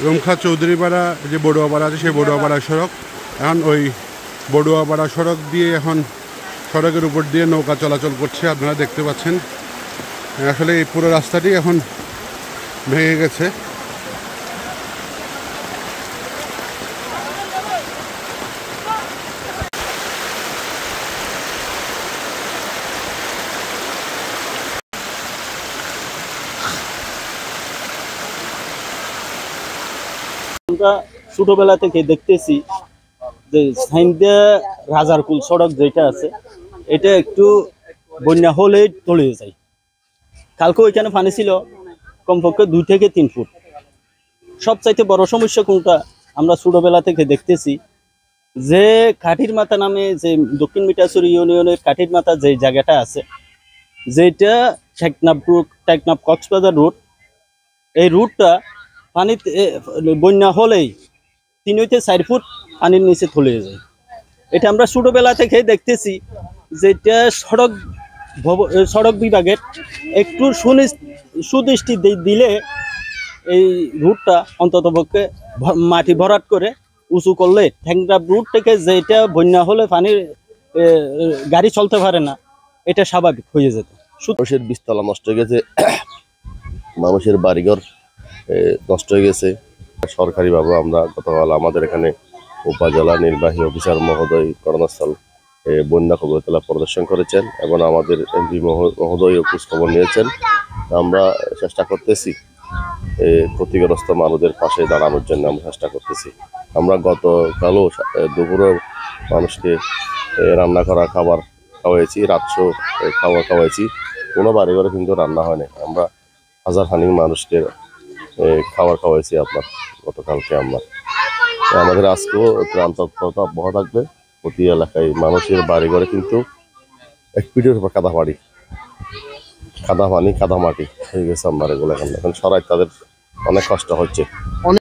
রুমখা চৌধুরীপাড়া যে বড়ুয়াপাড়া আছে সেই বড়ুয়াপাড়া সড়ক। এখন ওই বড়ুয়াপাড়া সড়ক দিয়ে এখন সড়কের উপর দিয়ে নৌকা চলাচল করছে, আপনারা দেখতে পাচ্ছেন। আসলে এই পুরো রাস্তাটি এখন ভেঙে গেছে। আমরা ছোটবেলা থেকে দেখতেছি যে সাইন্দা রাজারকুল সড়ক যেটা আছে এটা একটু বন্যা হলেই তলিয়ে যায়। কালকে ওইখানে পানি ছিল কমপক্ষে 2 থেকে 3 ফুট। সবচাইতে বড় সমস্যা কোনটা আমরা ছোটবেলা থেকে দেখতেছি যে কাঠির মাথা নামে যে দক্ষিণ মিঠাছড়ি ইউনিয়নের কাঠির মাথা যে জায়গাটা আছে, যেটা টেকনাফ কক্সবাজার রুট, এই রুটটা পানিতে বন্যা হলেই 3 থেকে 4 ফুট পানির নিচে তলিয়ে যায়। এটা আমরা ছোটবেলা থেকে দেখতেছি। যেটা সড়ক বিভাগের একটু সুদৃষ্টি দিলে এই রুটটা অন্ততপক্ষে মাটি ভরাট করে উঁচু করলে টেকনাফ রুট থেকে যেটা বন্যা হলে পানির গাড়ি চলতে পারে না, এটা স্বাভাবিক হয়ে যেত। মানুষের বীজতলা নষ্ট হয়ে গেছে, মানুষের বাড়িঘর নষ্ট হয়ে গেছে। সরকারিভাবে আমরা গতকাল আমাদের এখানে উপজেলা নির্বাহী অফিসার মহোদয় ঘটনাস্থল বন্যা কবরতলা পরিদর্শন করেছেন এবং আমাদের এমপি মহোদয় খোঁজখবর নিয়েছেন। আমরা চেষ্টা করতেছি ক্ষতিগ্রস্ত মানুষদের পাশে দাঁড়ানোর জন্য আমরা চেষ্টা করতেছি। আমরা গতকালও দুপুরে মানুষকে রান্না করা খাবার খাওয়াইছি, রাত্রেও খাবার খাওয়াইছি। কোনো বাড়ি ঘরে কিন্তু রান্না হয়নি। আমরা হাজার খানিক মানুষকে খাবার খাওয়াইছি আপনার গতকালকে। আমাদের আজকেও ত্রাণ তৎপরতা অব্যাহত থাকবে। প্রতি এলাকায় মানুষের বাড়ি ঘরে কিন্তু 1 ফিটের উপর কাদা পানি কাদা মাটি হয়ে গেছে। আমার এগুলো এখন সরাই তাদের অনেক কষ্ট হচ্ছে।